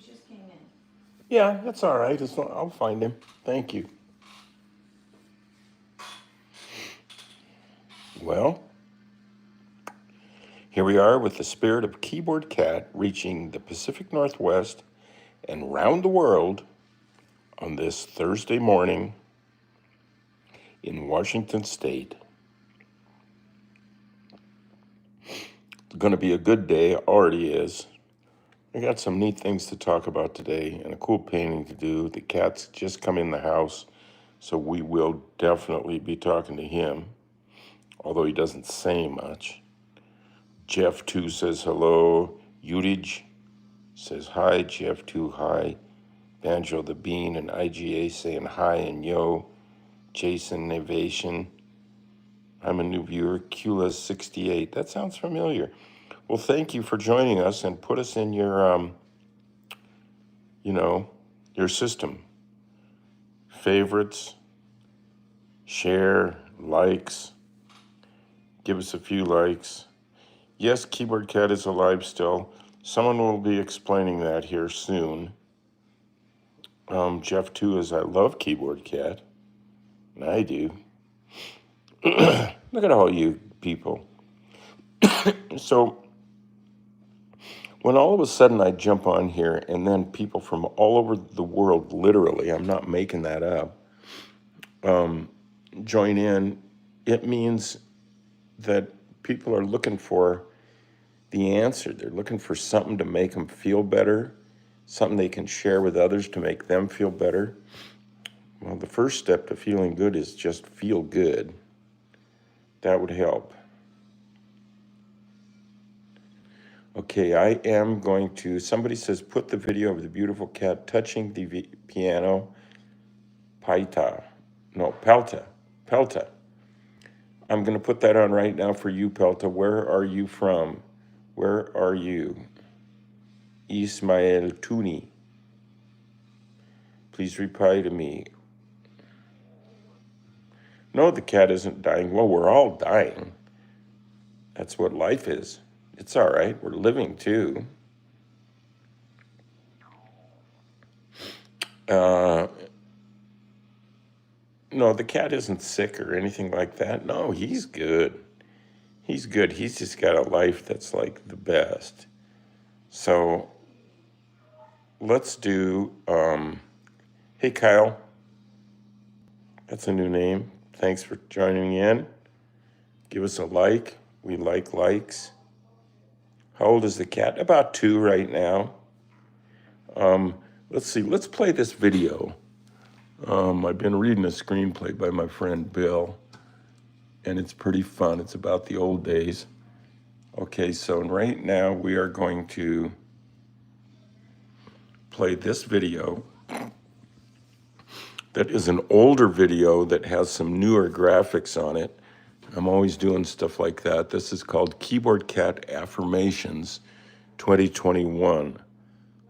just came in. Yeah, that's all right. I'll find him. Thank you. Well, here we are with the spirit of Keyboard Cat reaching the Pacific Northwest and round the world on this Thursday morning in Washington State. It's going to be a good day, already is. I got some neat things to talk about today and a cool painting to do. The cat's just come in the house, so we will definitely be talking to him, although he doesn't say much. Jeff 2 says hello. Udage says hi. Jeff 2, hi. Banjo the Bean and IGA saying hi and yo. Jason Navation. I'm a new viewer. Kula68. That sounds familiar. Well, thank you for joining us and put us in your, your system. Favorites, share, likes. Give us a few likes. Yes, Keyboard Cat is alive still. Someone will be explaining that here soon. Jeff 2 is I love Keyboard Cat. And I do. Look at all you people. So when all of a sudden I jump on here and then people from all over the world, literally, I'm not making that up, join in, it means that people are looking for the answer. They're looking for something to make them feel better, something they can share with others to make them feel better. Well, the first step to feeling good is just feel good. That would help. Okay, I am going to, somebody says, put the video of the beautiful cat touching the piano. Pelta. I'm going to put that on right now for you, Pelta. Where are you from? Where are you? Ismael Tuni. Please reply to me. No, the cat isn't dying. Well, we're all dying. That's what life is. It's all right. We're living too. No, the cat isn't sick or anything like that. No, he's good. He's good. He's just got a life that's like the best. So let's do, hey, Kyle. That's a new name. Thanks for joining in. Give us a like. We like likes. How old is the cat? About 2 right now. Let's see. Let's play this video. I've been reading a screenplay by my friend Bill, and it's pretty fun. It's about the old days. Okay, so right now we are going to play this video that is an older video that has some newer graphics on it. I'm always doing stuff like that. This is called Keyboard Cat Affirmations 2021.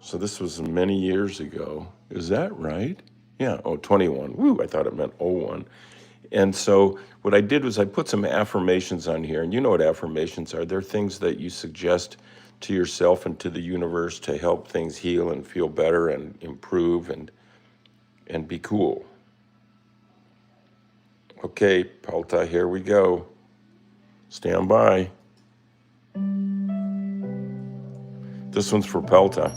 So this was many years ago. Is that right? Yeah, 21. Woo, I thought it meant 01. And so what I did was I put some affirmations on here, and you know what affirmations are. They're things that you suggest to yourself and to the universe to help things heal and feel better and improve and be cool. Okay, Pelta, here we go. Stand by. This one's for Pelta.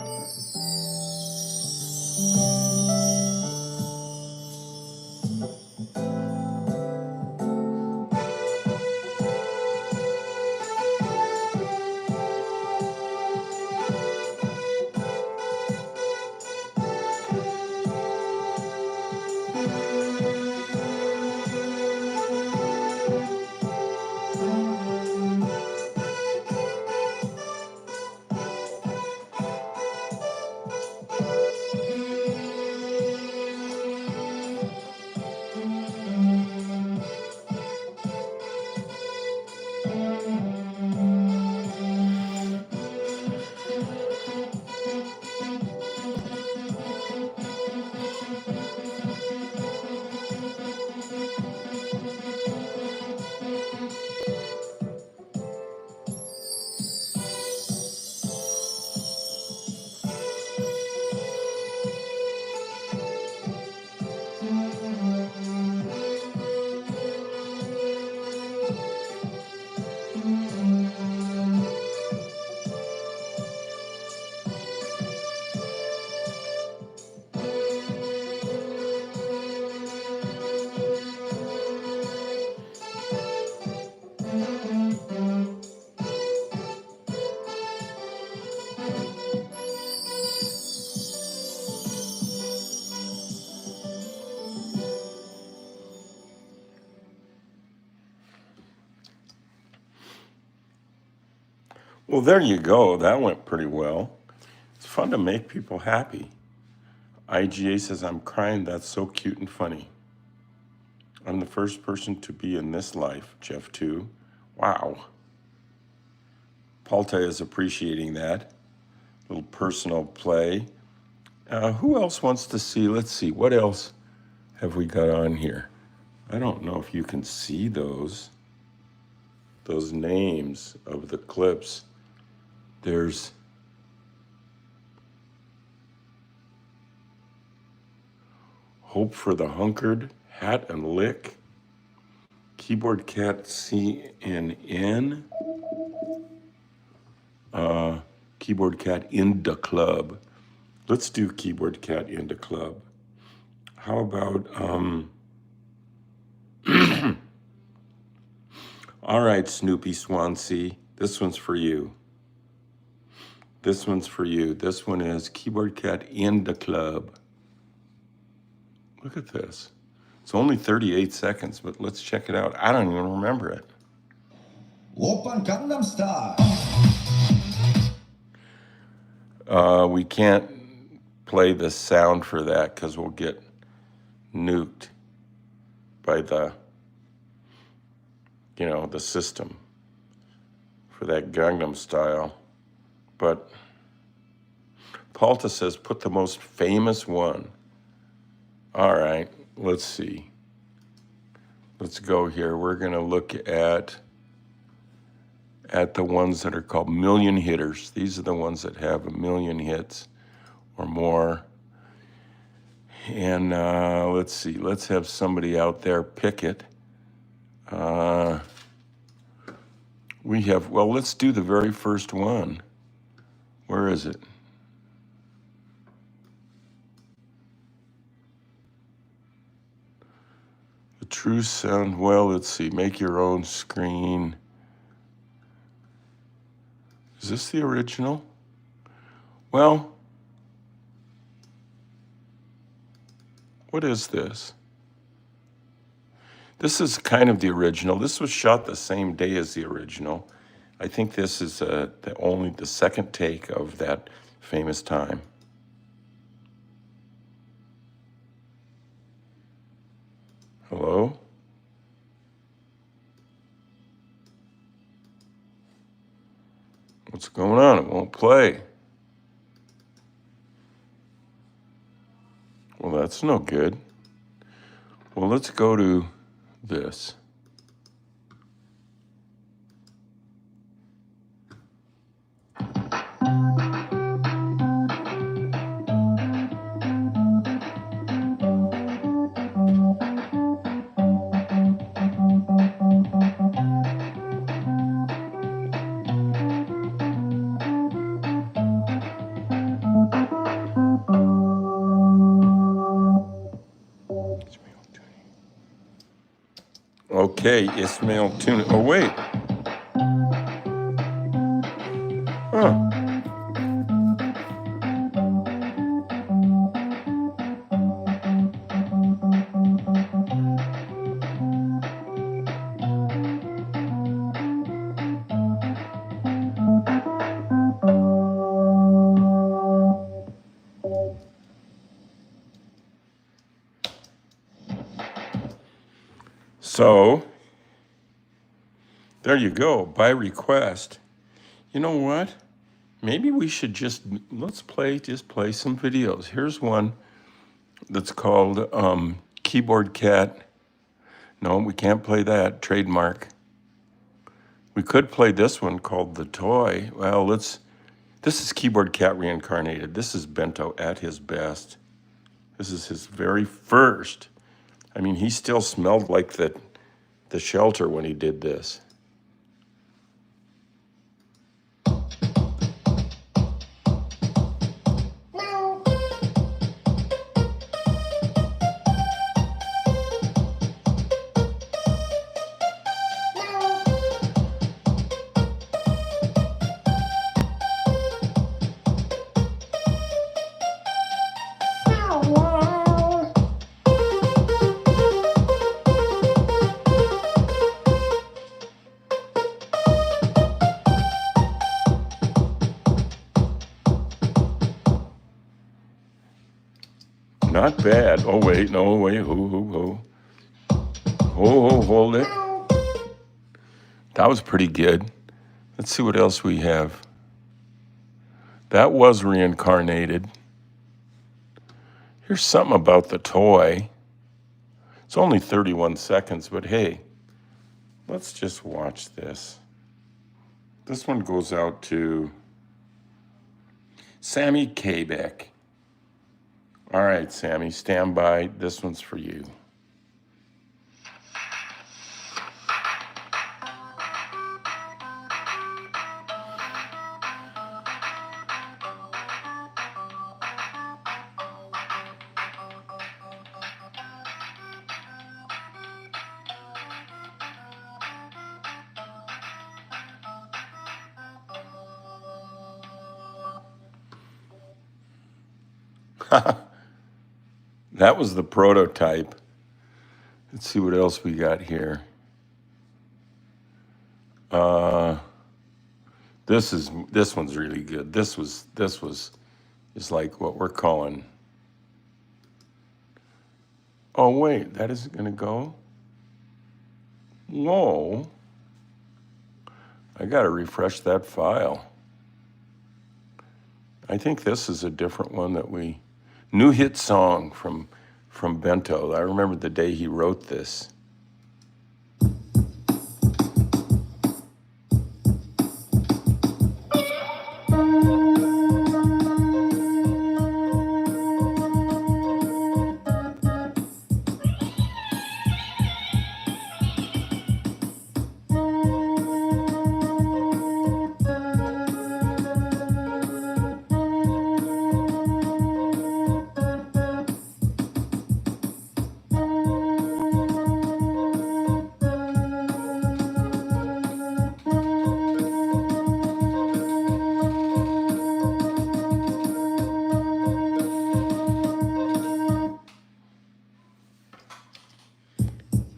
Well, there you go. That went pretty well. It's fun to make people happy. IGA says, I'm crying. That's so cute and funny. I'm the first person to be in this life, Jeff, too. Wow. Palta is appreciating that. Little personal play. Who else wants to see? Let's see. What else have we got on here? I don't know if you can see those names of the clips. There's Hope for the Hunkered, Hat and Lick, Keyboard Cat CNN, Keyboard Cat in the Club. Let's do Keyboard Cat in the Club. How about, all right, Snoopy Swansea, this one's for you. This one's for you. This one is Keyboard Cat in the Club. Look at this. It's only 38 seconds, but let's check it out. I don't even remember it. Oppan Gangnam Style. We can't play the sound for that because we'll get nuked by the system for that Gangnam Style. But Palta says, put the most famous one. All right, let's see. Let's go here. We're going to look at the ones that are called million hitters. These are the ones that have 1 million hits or more. And let's see. Let's have somebody out there pick it. Let's do the very first one. Where is it? The true sound. Well, let's see. Make your own screen. Is this the original? Well, what is this? This is kind of the original. This was shot the same day as the original. I think this is only the second take of that famous time. Hello? What's going on? It won't play. Well, that's no good. Well, let's go to this. Okay, Ismail Tuna. Oh, wait. Huh. So, there you go, by request. You know what? Maybe we should let's play some videos. Here's one that's called Keyboard Cat. No, we can't play that, trademark. We could play this one called The Toy. Well, this is Keyboard Cat reincarnated. This is Bento at his best. This is his very first. I mean, he still smelled like the shelter when he did this. Not bad. Oh, wait. No, wait. Hold it. That was pretty good. Let's see what else we have. That was reincarnated. Here's something about the toy. It's only 31 seconds, but hey, let's just watch this. This one goes out to Sammy Quebec. All right, Sammy, stand by. This one's for you. That was the prototype. Let's see what else we got here. This one's really good. This was is like what we're calling. Oh wait, that isn't gonna go. Whoa. I gotta refresh that file. I think this is a different one that we new hit song from Bento. I remember the day he wrote this.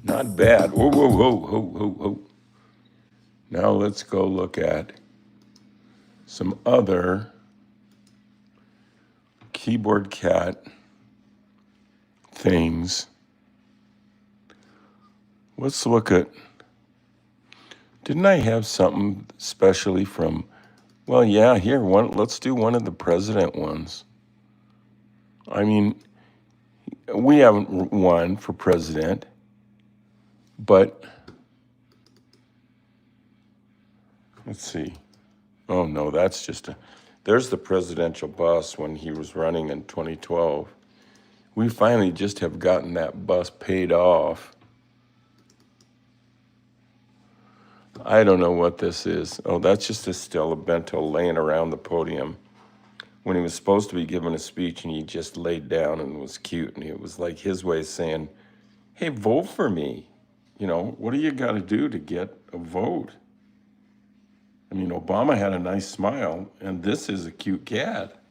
Not bad. Whoa. Now let's go look at some other keyboard cat things. Let's look at, didn't I have something specially from, well, yeah, here, let's do one of the president ones. I mean, we haven't won for president, but let's see. Oh no, that's just there's the presidential bus when he was running in 2012. We finally just have gotten that bus paid off. I don't know what this is. Oh, that's just a still of Bento laying around the podium when he was supposed to be giving a speech, and he just laid down and was cute. And it was like his way of saying, hey, vote for me. You know, what do you got to do to get a vote? I mean, Obama had a nice smile, and this is a cute cat.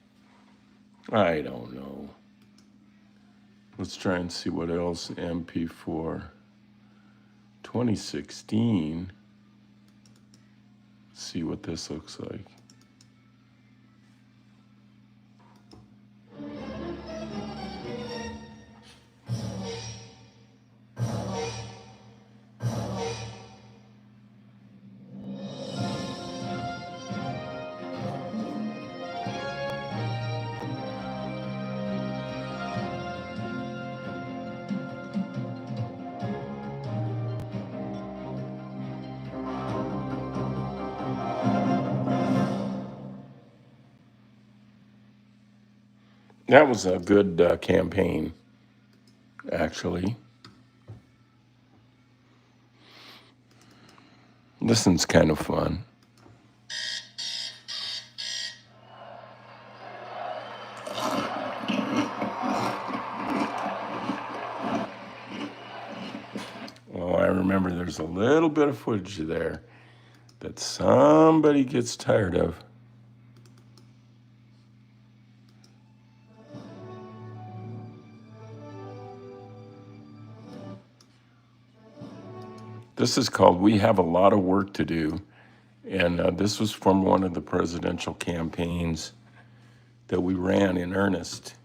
I don't know. Let's try and see what else. MP4 2016. See what this looks like. That was a good campaign, actually. This one's kind of fun. Oh, I remember there's a little bit of footage there that somebody gets tired of. This is called We Have a Lot of Work to Do. And this was from one of the presidential campaigns that we ran in earnest.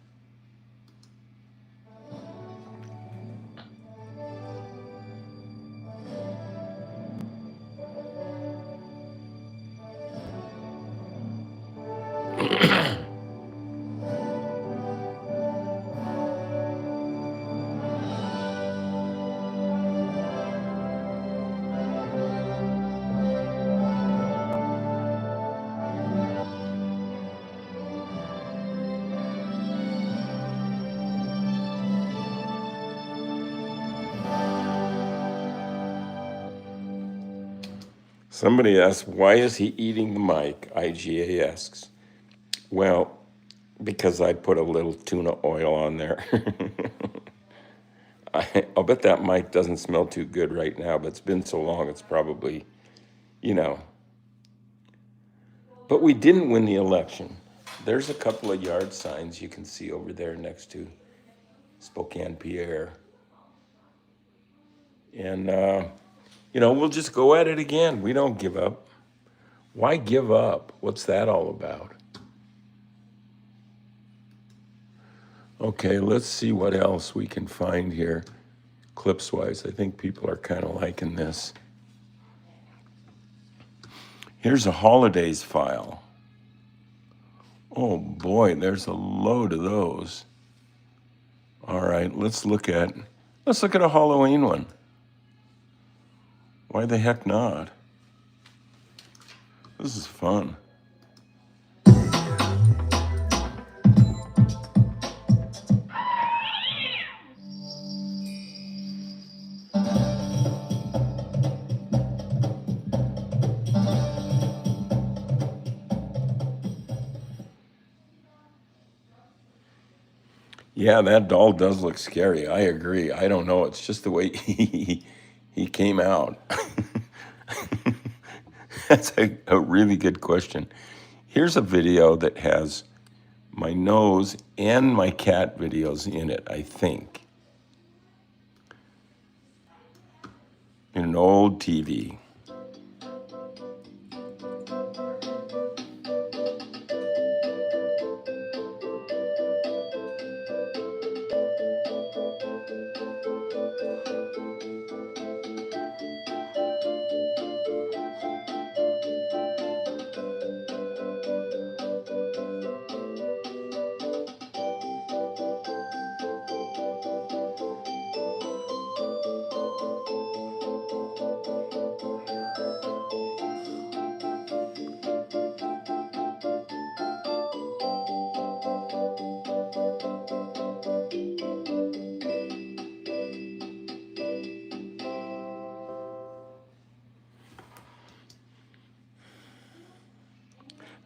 Somebody asks, why is he eating the mic? IGA asks. Well, because I put a little tuna oil on there. I'll bet that mic doesn't smell too good right now, but it's been so long, it's probably, you know. But we didn't win the election. There's a couple of yard signs you can see over there next to Spokane Pierre. And, we'll just go at it again. We don't give up. Why give up? What's that all about? Okay, let's see what else we can find here, clips-wise. I think people are kind of liking this. Here's a holidays file. Oh boy, there's a load of those. All right, let's look at a Halloween one. Why the heck not? This is fun. Yeah, that doll does look scary. I agree. I don't know. It's just the way he came out. That's a really good question. Here's a video that has my nose and my cat videos in it, I think. In an old TV.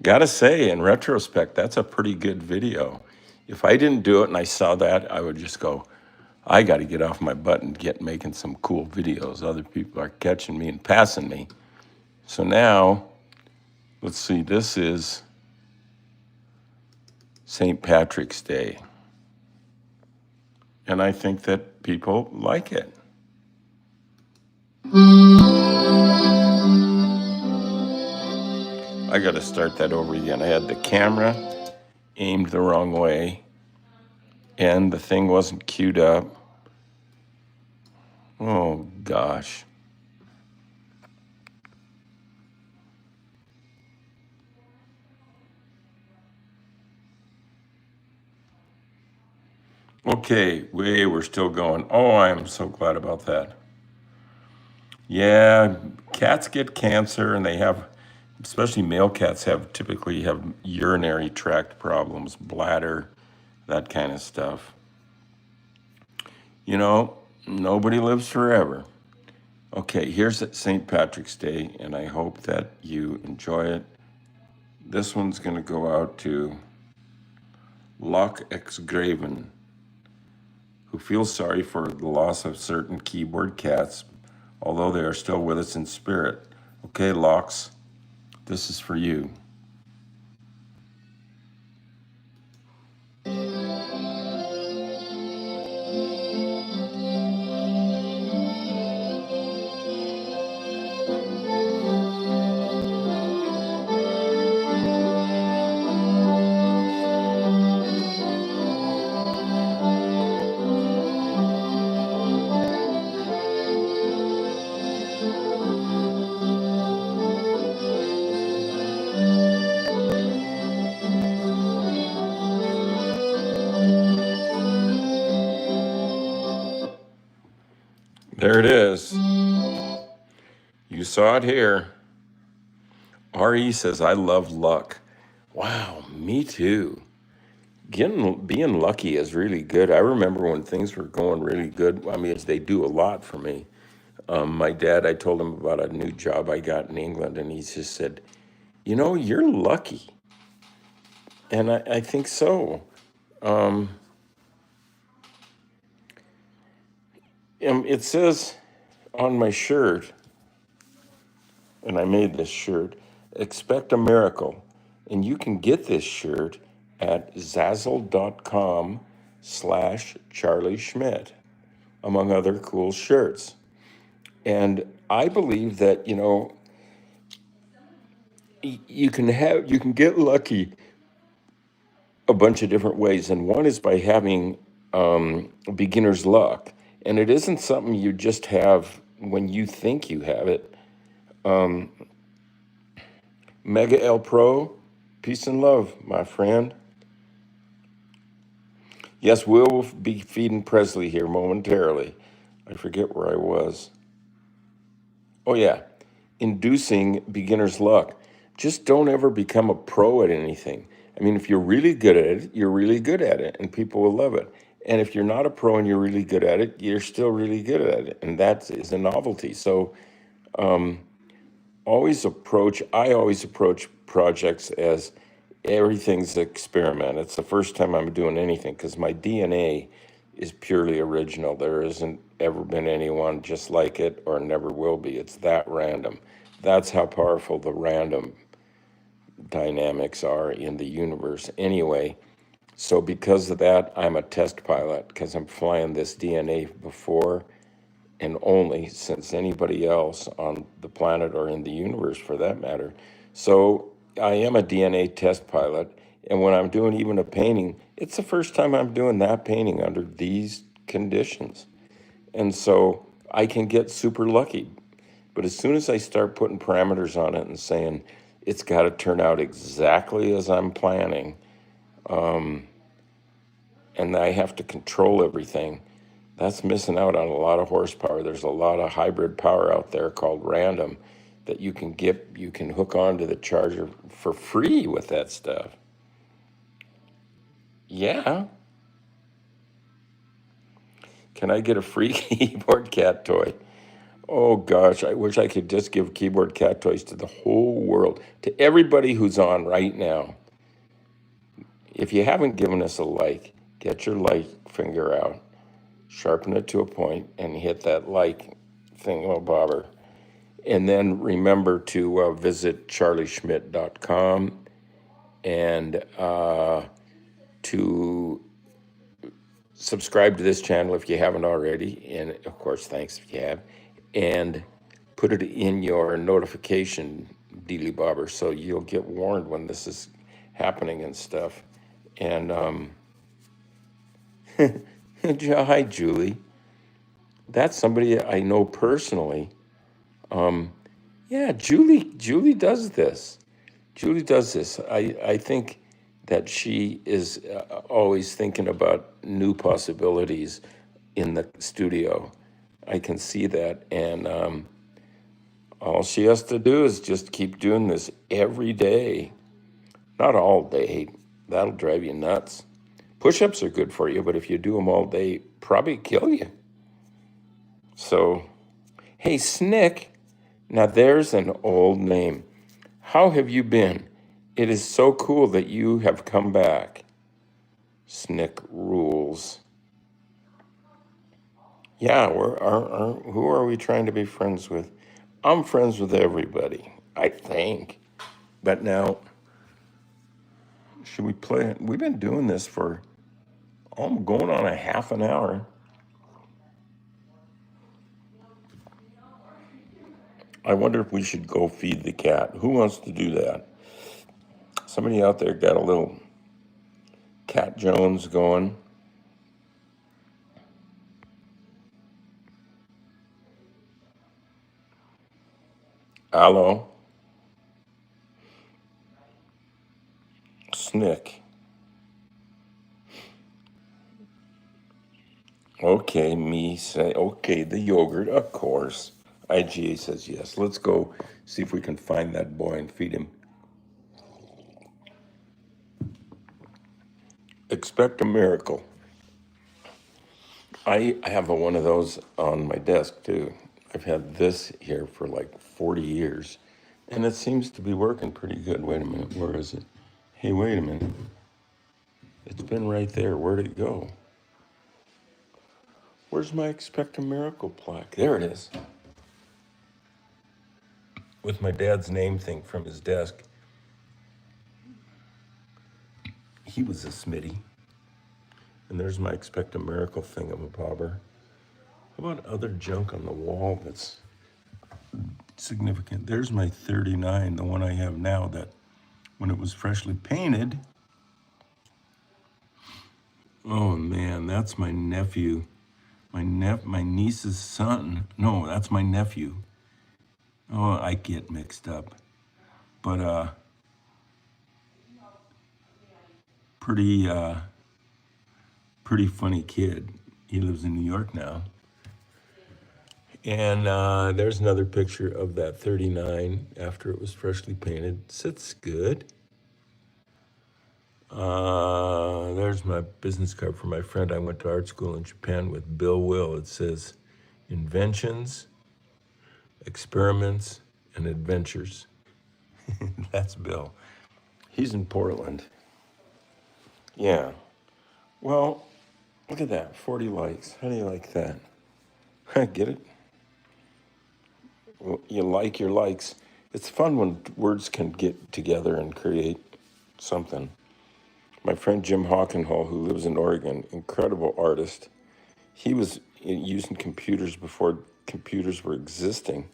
Gotta say, in retrospect, that's a pretty good video. If I didn't do it and I saw that, I would just go, I got to get off my butt and get making some cool videos. Other people are catching me and passing me. So now, let's see, this is St. Patrick's Day. And I think that people like it. I got to start that over again. I had the camera aimed the wrong way and the thing wasn't queued up. Oh, gosh. Okay, we're still going. Oh, I'm so glad about that. Yeah, cats get cancer and they have, especially male cats typically have urinary tract problems, bladder, that kind of stuff. Nobody lives forever. Okay, here's St. Patrick's Day, and I hope that you enjoy it. This one's going to go out to Loch Exgraven, who feels sorry for the loss of certain keyboard cats, although they are still with us in spirit. Okay, Lox, this is for you. There it is. You saw it here. RE says, I love luck. Wow, me too. Being lucky is really good. I remember when things were going really good. I mean, they do a lot for me. My dad, I told him about a new job I got in England, and he just said, you're lucky. And I think so. It says on my shirt, and I made this shirt, expect a miracle. And you can get this shirt at zazzle.com/Charlie Schmidt, among other cool shirts. And I believe that, you can get lucky a bunch of different ways. And one is by having beginner's luck. And it isn't something you just have when you think you have it. Mega El Pro, peace and love, my friend. Yes, we'll be feeding Presley here momentarily. I forget where I was. Oh, yeah. Inducing beginner's luck. Just don't ever become a pro at anything. I mean, if you're really good at it, you're really good at it, and people will love it. And if you're not a pro and you're really good at it, you're still really good at it, and that is a novelty. So I always approach projects as everything's an experiment. It's the first time I'm doing anything because my DNA is purely original. There isn't ever been anyone just like it or never will be. It's that random. That's how powerful the random dynamics are in the universe anyway. So because of that, I'm a test pilot because I'm flying this DNA before and only since anybody else on the planet or in the universe for that matter. So I am a DNA test pilot. And when I'm doing even a painting, it's the first time I'm doing that painting under these conditions. And so I can get super lucky. But as soon as I start putting parameters on it and saying it's got to turn out exactly as I'm planning, and I have to control everything, that's missing out on a lot of horsepower. There's a lot of hybrid power out there called random that you can hook onto the charger for free with that stuff. Yeah. Can I get a free keyboard cat toy? Oh gosh, I wish I could just give keyboard cat toys to the whole world, to everybody who's on right now. If you haven't given us a like, get your like finger out, sharpen it to a point, and hit that like thingamabobber. And then remember to visit charlieschmidt.com and to subscribe to this channel if you haven't already. And of course, thanks if you have. And put it in your notification dealy bobber so you'll get warned when this is happening and stuff. And hi, Julie. That's somebody I know personally. Yeah, Julie does this. Julie does this. I think that she is always thinking about new possibilities in the studio. I can see that. And all she has to do is just keep doing this every day. Not all day. That'll drive you nuts. Push-ups are good for you, but if you do them all day, probably kill you. So, hey, Snick. Now there's an old name. How have you been? It is so cool that you have come back. Snick rules. Yeah, who are we trying to be friends with? I'm friends with everybody, I think. But now, should we play? We've been doing this for, I'm going on a half an hour. I wonder if we should go feed the cat. Who wants to do that? Somebody out there got a little Cat Jones going. Hello, Snick. Okay, me say, okay, the yogurt, of course. IGA says yes. Let's go see if we can find that boy and feed him. Expect a miracle. I have one of those on my desk too. I've had this here for like 40 years, and it seems to be working pretty good. Wait a minute, where is it? Hey, wait a minute. It's been right there. Where'd it go? Where's my Expect a Miracle plaque? There it is. With my dad's name thing from his desk. He was a Smitty. And there's my Expect a Miracle thingamabobber. How about other junk on the wall that's significant? There's my 39, the one I have now that when it was freshly painted. Oh man, that's my nephew. My niece's son. No, that's my nephew. Oh, I get mixed up. But pretty pretty funny kid. He lives in New York now. And there's another picture of that 39 after it was freshly painted. Sits good. There's my business card for my friend. I went to art school in Japan with Bill Will. It says inventions, experiments, and adventures. That's Bill. He's in Portland. Yeah. Well, look at that. 40 likes. How do you like that? Get it? Well, you like your likes. It's fun when words can get together and create something. My friend Jim Hawkenhall, who lives in Oregon, incredible artist. He was using computers before computers were existing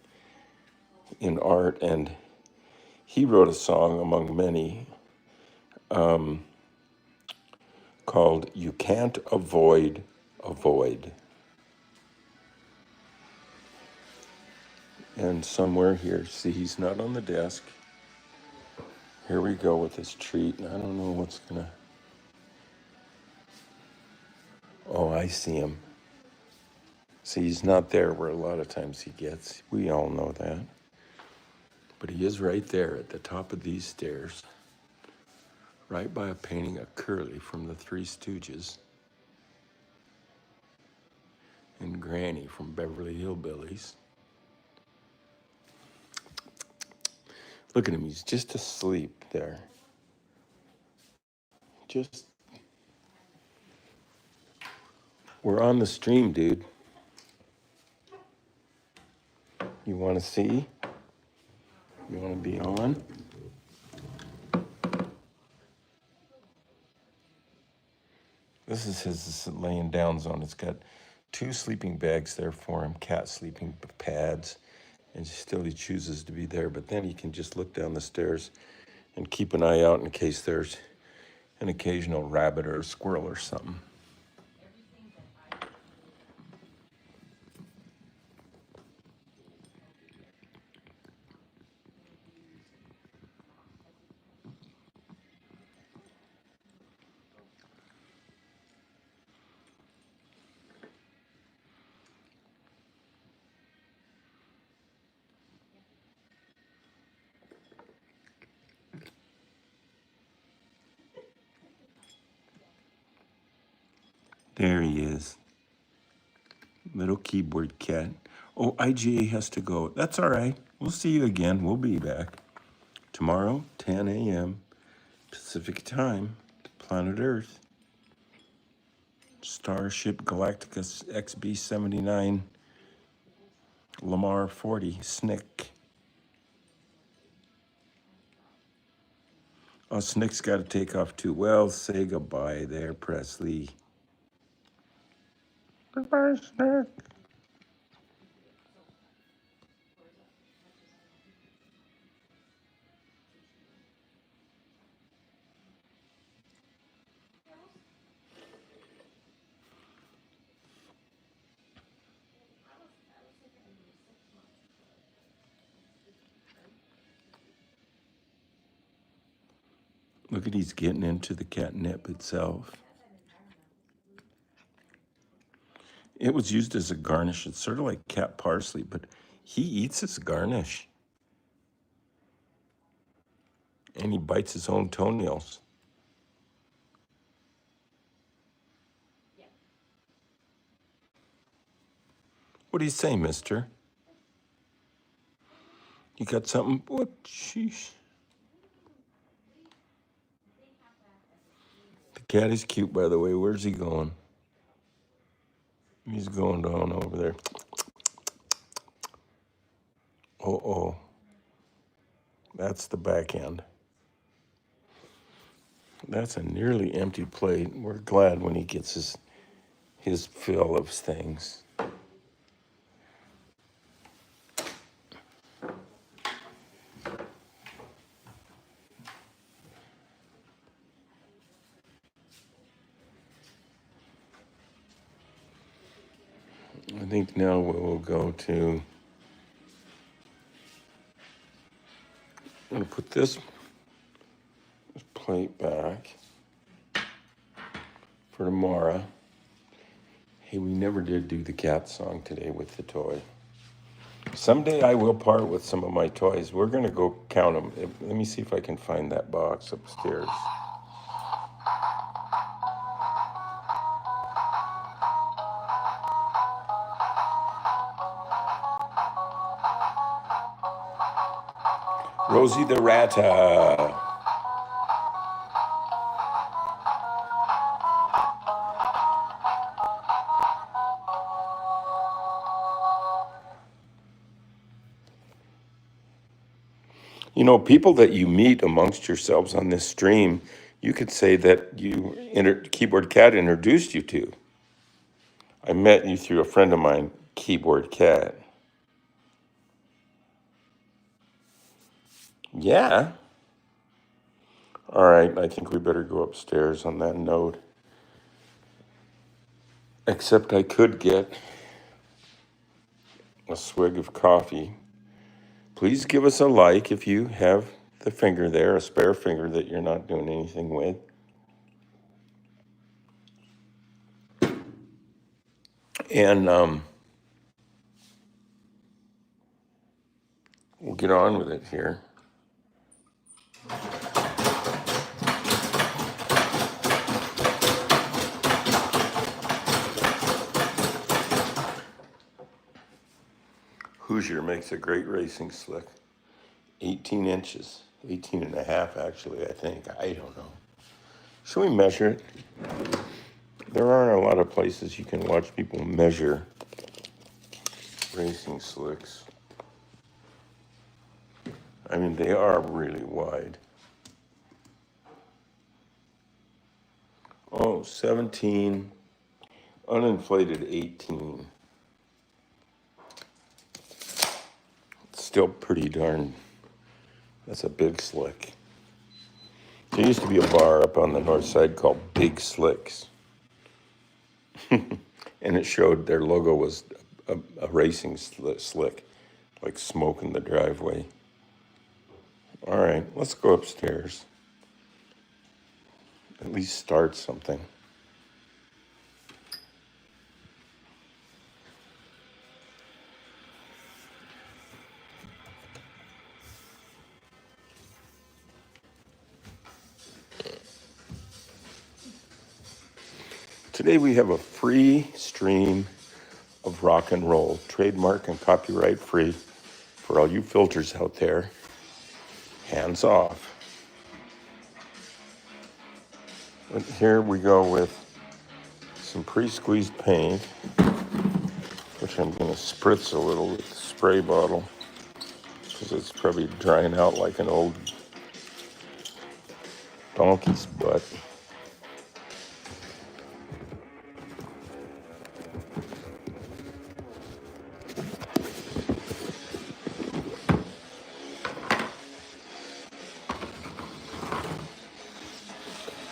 in art, and he wrote a song among many called You Can't Avoid a Void. And somewhere here, see, he's not on the desk. Here we go with this treat. I don't know what's gonna. Oh, I see him. See, he's not there where a lot of times he gets. We all know that. But he is right there at the top of these stairs, right by a painting of Curly from the Three Stooges and Granny from Beverly Hillbillies. Look at him, he's just asleep there. We're on the stream, dude. You want to see? You want to be on? This is his laying down zone. It's got 2 sleeping bags there for him, cat sleeping pads, and still he chooses to be there. But then he can just look down the stairs and keep an eye out in case there's an occasional rabbit or a squirrel or something. There he is. Little keyboard cat. Oh, IGA has to go. That's all right. We'll see you again. We'll be back tomorrow, 10 a.m. Pacific time, planet Earth. Starship Galactica XB-79 Lamar 40 Snick. Oh, Snick's got to take off too. Well, say goodbye there, Presley. Goodbye, Snick. Look at he's getting into the catnip itself. It was used as a garnish. It's sort of like cat parsley, but he eats his garnish. And he bites his own toenails. What do you say, mister? You got something? What? Sheesh. The cat is cute, by the way. Where's he going? He's going down over there. Oh. That's the back end. That's a nearly empty plate. We're glad when he gets his fill of things. I think now we will go to, I'm going to put this plate back for tomorrow. Hey, we never did do the cat song today with the toy. Someday I will part with some of my toys. We're going to go count them. Let me see if I can find that box upstairs. Rosie the Ratta. You know, people that you meet amongst yourselves on this stream, you could say that Keyboard Cat introduced you to. I met you through a friend of mine, Keyboard Cat. Yeah. All right, I think we better go upstairs on that note. Except I could get a swig of coffee. Please give us a like if you have the finger there, a spare finger that you're not doing anything with. And we'll get on with it here. Hoosier makes a great racing slick. 18 inches, 18 and a half actually, I think. I don't know. Should we measure it? There aren't a lot of places you can watch people measure racing slicks. I mean, they are really wide. Oh, 17, uninflated 18. It's still pretty darn, that's a big slick. There used to be a bar up on the north side called Big Slicks. And it showed their logo was a racing slick, like smoke in the driveway. All right, let's go upstairs. At least start something. Today we have a free stream of rock and roll, trademark and copyright free for all you filters out there. Hands off. But here we go with some pre-squeezed paint, which I'm going to spritz a little with the spray bottle because it's probably drying out like an old donkey's butt.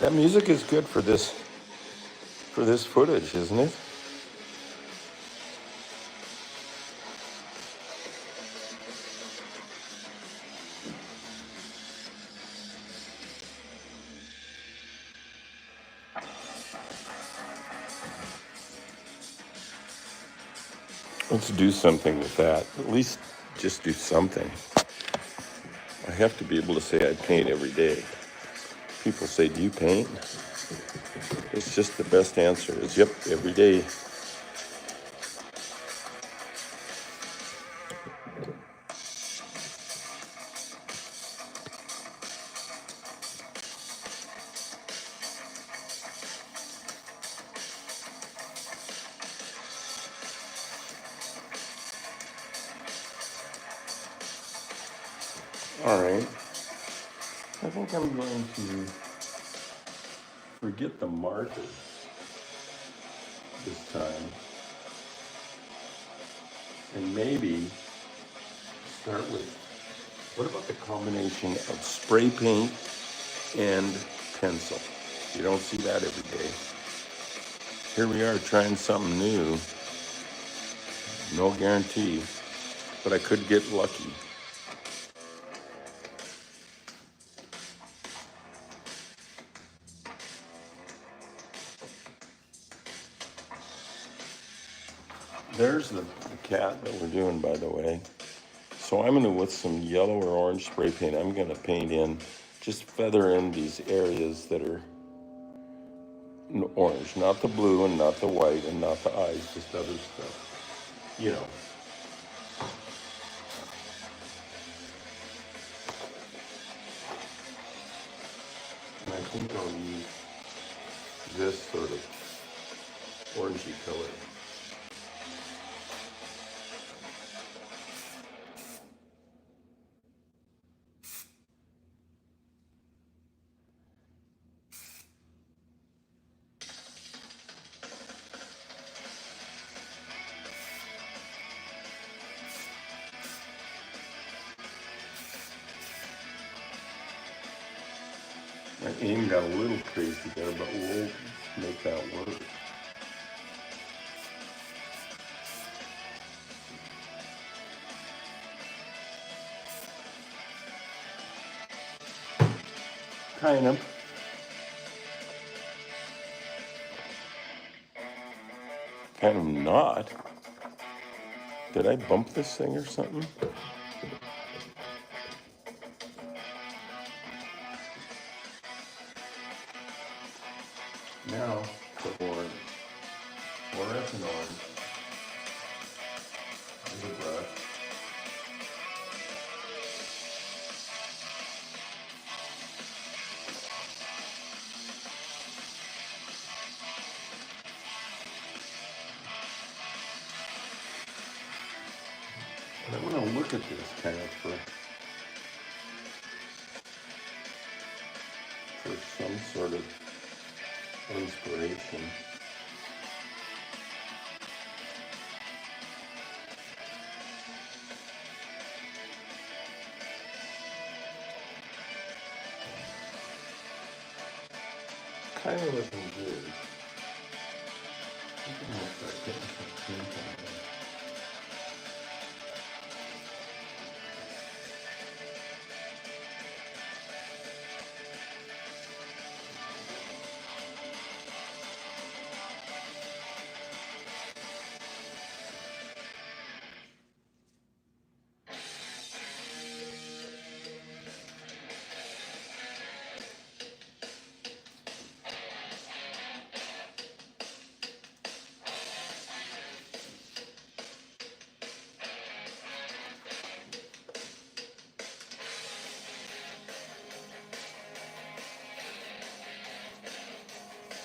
That music is good for this footage, isn't it? Let's do something with that. At least just do something. I have to be able to say I paint every day. People say, do you paint? It's just the best answer is, yep, every day. All right. I think I'm going to forget the marker this time and maybe start with, what about the combination of spray paint and pencil? You don't see that every day. Here we are trying something new. No guarantee, but I could get lucky. There's the cat that we're doing, by the way. So I'm gonna, with some yellow or orange spray paint, I'm gonna paint in, just feather in these areas that are orange, not the blue and not the white and not the eyes, just other stuff. You know, and I think I'll use this sort of orangey color. My aim got a little crazy there, but we'll make that work. Kind of. Kind of not. Did I bump this thing or something? Now, the orange. Orange and orange. There's a brush. And I want to look at this kind of for some sort of inspiration. Kind of looking good. I think I'm gonna start getting some paint on there.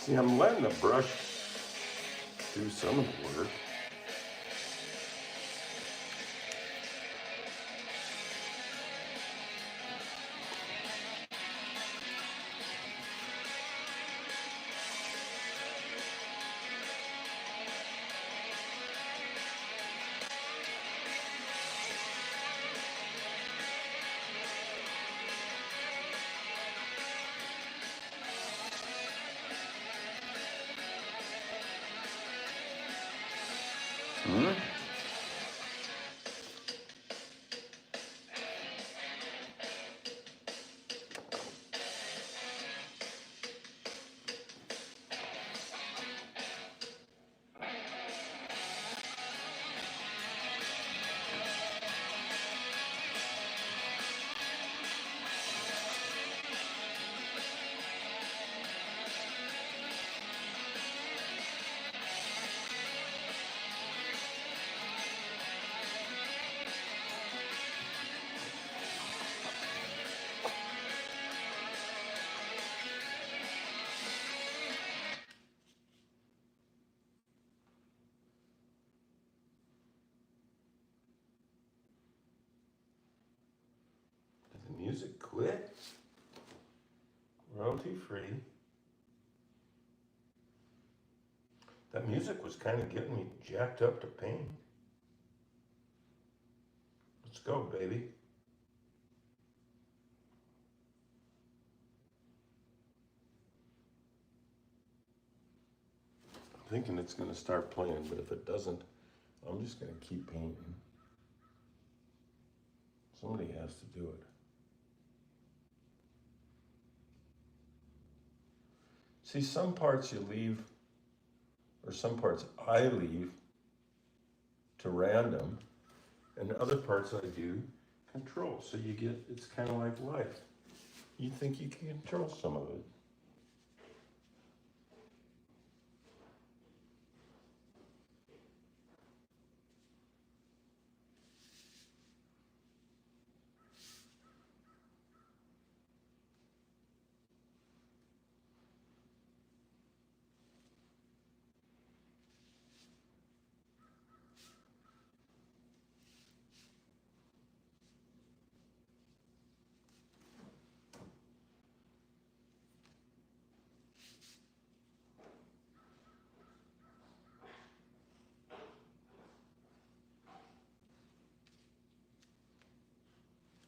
See, I'm letting the brush do some of the work. Hmm? quit. Royalty free. That music was kind of getting me jacked up to paint. Let's go, baby. I'm thinking it's going to start playing, but if it doesn't, I'm just going to keep painting. Somebody has to do it. See, some parts you leave, or some parts I leave to random, and other parts I do control. So you get, it's kind of like life. You think you can control some of it.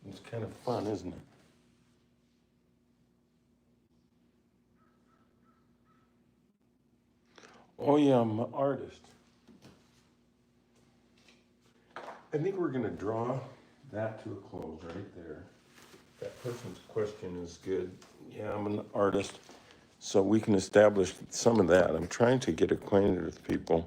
It's kind of fun, isn't it? Oh yeah, I'm an artist. I think we're gonna draw that to a close right there. That person's question is good. Yeah, I'm an artist. So we can establish some of that. I'm trying to get acquainted with people.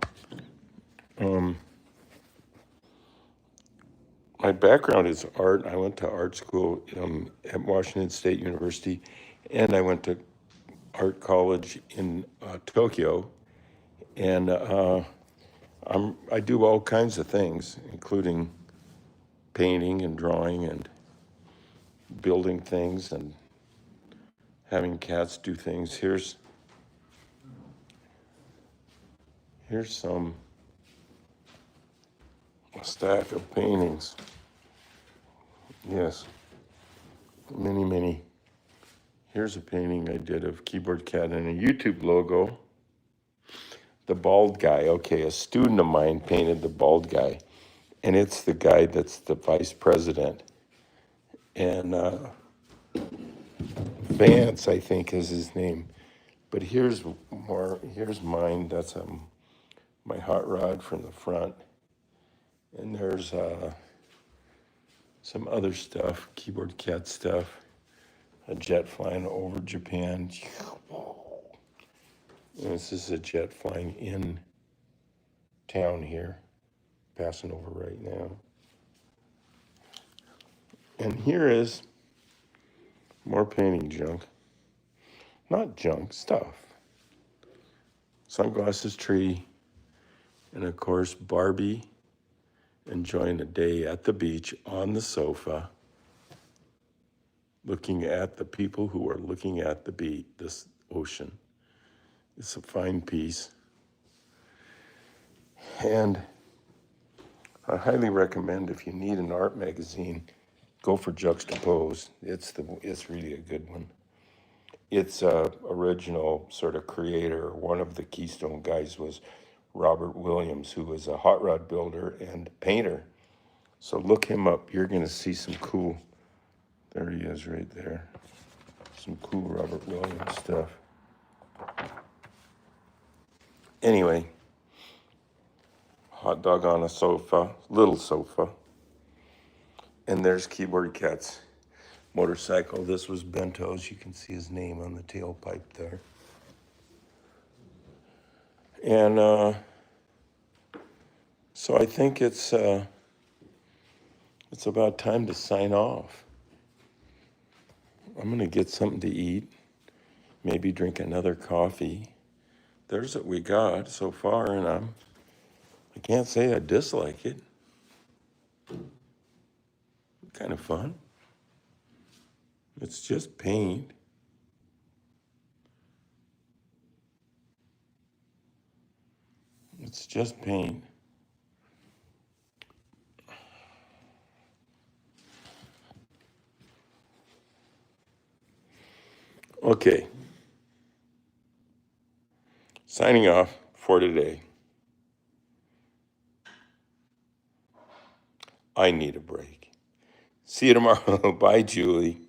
My background is art. I went to art school at Washington State University, and I went to art college in Tokyo. And I do all kinds of things, including painting and drawing and building things and having cats do things. Here's a stack of paintings. Yes, many. Here's a painting I did of Keyboard Cat and a YouTube logo. The bald guy. Okay, a student of mine painted the bald guy, and it's the guy that's the vice president. And Vance, I think, is his name. But here's more. Here's mine. That's my hot rod from the front. And there's some other stuff, Keyboard Cat stuff. A jet flying over Japan. And this is a jet flying in town here, passing over right now. And here is more painting junk. Not junk, stuff. Sunglasses tree, and of course Barbie enjoying a day at the beach on the sofa, looking at the people who are looking at the beach, this ocean. It's a fine piece. And I highly recommend, if you need an art magazine, go for Juxtapose. It's really a good one. Its original sort of creator, one of the keystone guys, was Robert Williams, who was a hot rod builder and painter. So look him up. You're going to see some cool, there he is right there, some cool Robert Williams stuff. Anyway, hot dog on a sofa, little sofa. And there's Keyboard Cat's motorcycle. This was Bento's. You can see his name on the tailpipe there. And so I think it's about time to sign off. I'm going to get something to eat, maybe drink another coffee. There's what we got so far, and I can't say I dislike it. Kind of fun. It's just paint. It's just paint. Okay. Signing off for today. I need a break. See you tomorrow. Bye, Julie.